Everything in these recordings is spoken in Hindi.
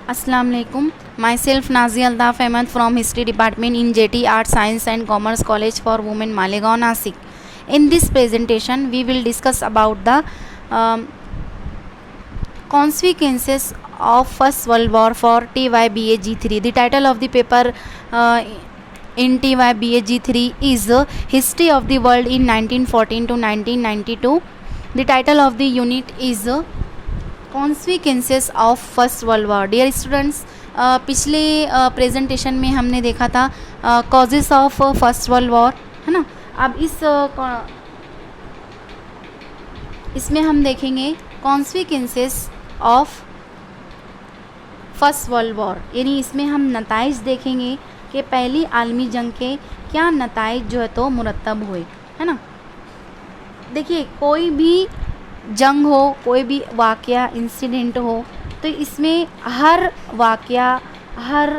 Assalamu alaikum. Myself Nazia Altaf Ahmed from History Department in JT Art Science and Commerce College for Women Malegaon Nasik. In this presentation we will discuss about the consequences of First World War for TYBAG3. The title of the paper in TYBAG3 is History of the World in 1914 to 1992. The title of the unit is consequences of first world war. Dear students, पिछले प्रेजेंटेशन में हमने देखा था causes of first world war, है ना. अब इसमें हम देखेंगे consequences of first world war, यानी इसमें हम नताइज देखेंगे कि पहली आलमी जंग के क्या नताइज जो है तो मुरतब हुए, है ना. देखिए, कोई भी जंग हो, कोई भी वाक़या इंसिडेंट हो, तो इसमें हर वाक़या, हर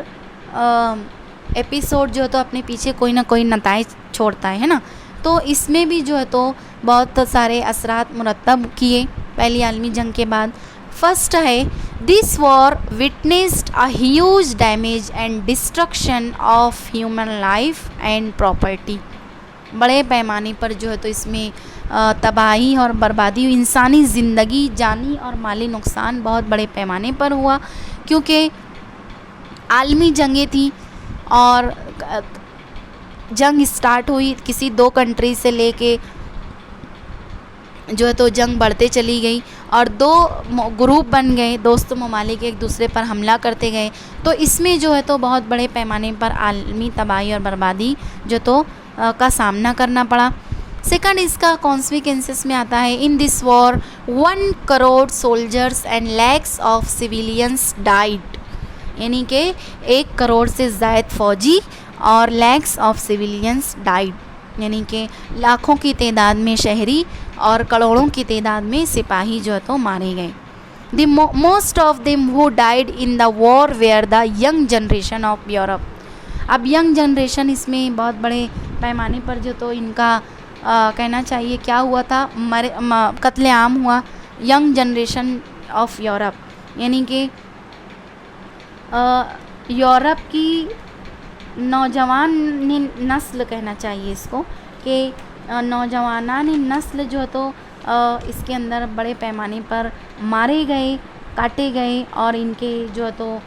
एपिसोड जो है तो अपने पीछे कोई ना कोई नताइज छोड़ता है ना. तो इसमें भी जो है तो बहुत सारे असरात मुरतब किए पहली आलमी जंग के बाद. फर्स्ट है, this war witnessed a huge damage and destruction of human life and property. बड़े पैमाने पर जो है तो इसमें तबाही और बर्बादी, इंसानी ज़िंदगी, जानी और माली नुकसान बहुत बड़े पैमाने पर हुआ, क्योंकि आलमी जंगें थी और जंग स्टार्ट हुई किसी दो कंट्री से लेके जो है तो जंग बढ़ते चली गई और दो ग्रुप बन गए, दोस्त ममालिक एक दूसरे पर हमला करते गए. तो इसमें जो है तो बहुत बड़े पैमाने पर आलमी तबाही और बर्बादी जो तो का सामना करना पड़ा. सेकंड, इसका कॉन्सिक्वेंसेस में आता है, in this war 1 crore soldiers and lakhs of civilians died, यानी कि 1 करोड़ से ज़ायद फ़ौजी और लैक्स ऑफ सिविलियंस डाइड, यानी कि लाखों की तादाद में शहरी और करोड़ों की तादाद में सिपाही जो है तो मारे गए. The most of them who died in the war were the young generation of Europe. अब यंग जनरेशन इसमें बहुत बड़े पैमाने पर जो तो इनका कहना चाहिए क्या हुआ था, कत्लेआम हुआ यंग जनरेशन ऑफ यूरोप, यानी कि यूरोप की नौजवान नस्ल कहना चाहिए इसको, कि नौजवानान नस्ल जो है तो इसके अंदर बड़े पैमाने पर मारे गए, काटे गए और इनके जो है तो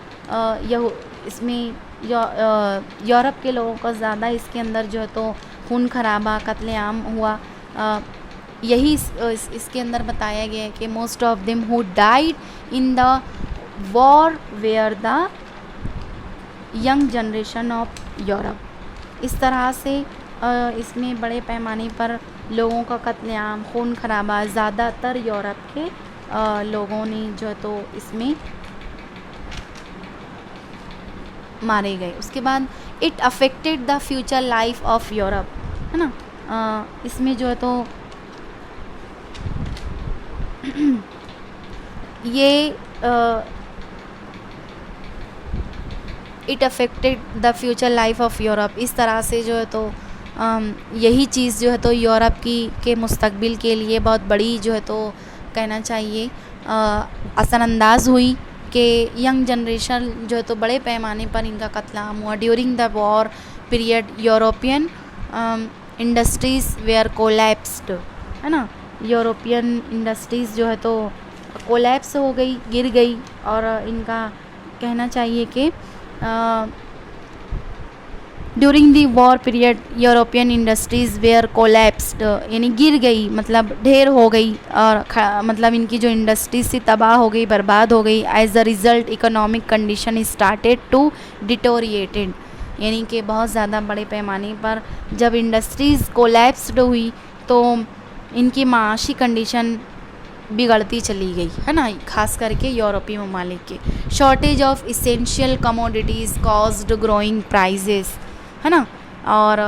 इसमें यूरोप के लोगों का ज़्यादा इसके अंदर जो है तो खून खराबा, कत्लेआम हुआ. यही इसके अंदर बताया गया है कि most of them who died in the war were the young generation of Europe. इस तरह से इसमें बड़े पैमाने पर लोगों का कत्लेआम, खून खराबा, ज़्यादातर यूरोप के लोगों ने जो है तो इसमें मारे गए. उसके बाद it affected the future life of Europe, है ना. इसमें जो है तो ये it affected the future life of Europe, इस तरह से जो है तो यही चीज़ जो है तो यूरोप के मुस्तकबिल के लिए बहुत बड़ी जो है तो कहना चाहिए असरअंदाज हुई कि यंग जनरेशन जो है तो बड़े पैमाने पर इनका कत्लेआम हुआ. During the war period European industries were collapsed, है ना. यूरोपियन इंडस्ट्रीज़ जो है तो कोलैप्स हो गई, गिर गई, और इनका कहना चाहिए कि during the war period European industries were collapsed, यानी गिर गई मतलब ढेर हो गई, और मतलब इनकी जो इंडस्ट्रीज थी तबाह हो गई, बर्बाद हो गई. As a result economic condition started to deteriorated, यानी कि बहुत ज़्यादा बड़े पैमाने पर जब इंडस्ट्रीज़ कोलैप्स्ड हुई तो इनकी माशी कंडीशन बिगड़ती चली गई, है ना, खास करके यूरोपीय ममालिक के. Shortage of essential commodities caused growing prices, है ना. और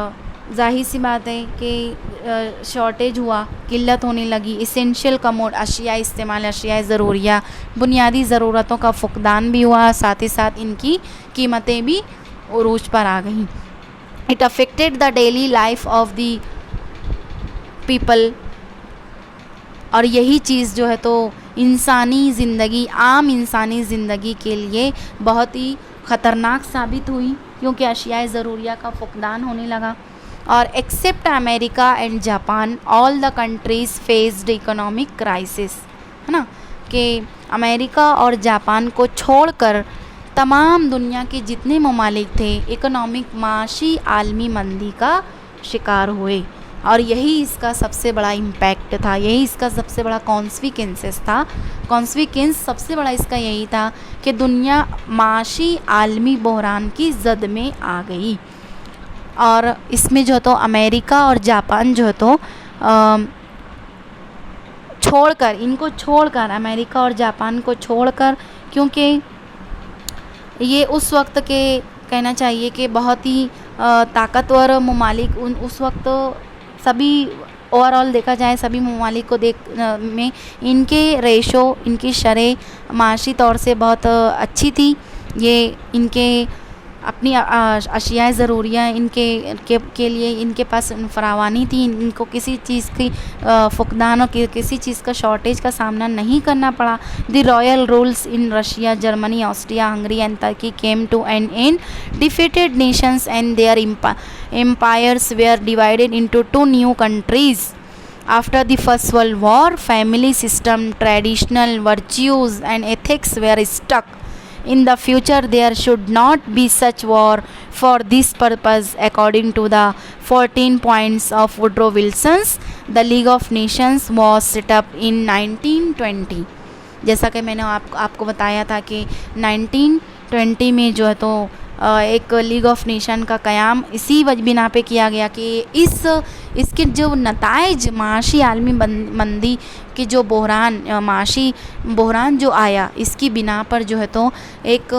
जाहिर सी बात है कि शॉर्टेज हुआ, किल्लत होने लगी, इसेंशियल अशिया इस्तेमाल, अशिया ज़रूरिया, बुनियादी ज़रूरतों का फुकदान भी हुआ, साथ ही साथ इनकी कीमतें भी उरूज पर आ गई. It affected the daily life of the people, और यही चीज़ जो है तो इंसानी ज़िंदगी, आम इंसानी ज़िंदगी के लिए बहुत ही ख़तरनाक साबित हुई, क्योंकि अशियाए ज़रूरिया का फुकदान होने लगा। और except America and Japan all the countries faced economic crisis, है ना, कि अमेरिका और जापान को छोड़कर तमाम दुनिया के जितने ममालिक थे इकोनॉमिक माशी आलमी मंदी का शिकार हुए। और यही इसका सबसे बड़ा इम्पैक्ट था, यही इसका सबसे बड़ा कॉन्सिक्वेंसेस था। कॉन्सिक्वेंस सबसे बड़ा इसका यही था कि दुनिया माशी आलमी बहरान की जद में आ गई। और इसमें जो तो अमेरिका और जापान जो तो छोड़कर, इनको छोड़कर, अमेरिका और जापान को छोड़कर, क्योंकि ये उस वक्त के कहना चाहिए कि बहुत ही ताकतवर ममालिक उस वक्त सभी ओवरऑल देखा जाए सभी ममालिक को में इनके रेशो, इनकी शरह माशी तौर से बहुत अच्छी थी। ये इनके अपनी अशियाए ज़रूरिया के लिए इनके पास फरावानी थी, इनको किसी चीज़ की फुकदान और किसी चीज़ का शॉर्टेज का सामना नहीं करना पड़ा। The royal rules in Russia, Germany, Austria, Hungary and Turkey came to an end defeated nations and their empires were divided into two new countries. After the First World War, family system, traditional virtues and ethics were stuck. In the future, there should not be such war. For this purpose, according to the 14 points of Woodrow Wilson's, the League of Nations was set up in 1920. जैसा कि मैंने आपको बताया था कि 1920 में जो है तो एक लीग ऑफ नेशन का क़याम इसी बिना पे किया गया कि इसके जो नताइज माशी आलमी मंदी की जो माशी बहरान जो आया, इसकी बिना पर जो है तो एक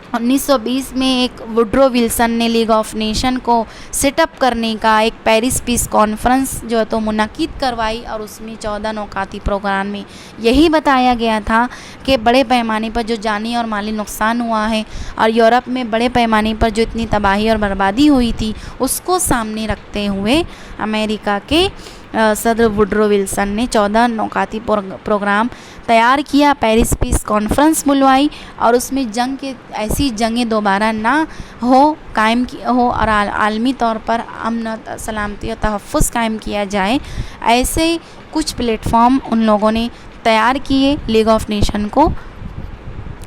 1920 में एक वुड्रो विल्सन ने लीग ऑफ नेशन को सेटअप करने का एक पेरिस पीस कॉन्फ्रेंस जो है तो मुनक़िद करवाई। और उसमें 14 नौकाती प्रोग्राम में यही बताया गया था कि बड़े पैमाने पर जो जानी और माली नुकसान हुआ है और यूरोप में बड़े पैमाने पर जो इतनी तबाही और बर्बादी हुई थी, उसको सामने रखते हुए अमेरिका के सदर वुड्रो विल्सन ने 14 नौकाती प्रोग्राम तैयार किया, पेरिस पीस कॉन्फ्रेंस बुलवाई और उसमें ऐसी जंगें दोबारा ना कायम हो और आलमी तौर पर अमन, सलामती और तहफ़्फ़ुज़ कायम किया जाए। ऐसे कुछ प्लेटफॉर्म उन लोगों ने तैयार किए लीग ऑफ नेशन को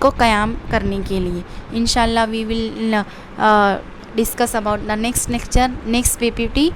क़याम करने के लिए। इंशाल्लाह we will discuss about the next lecture, next PPT।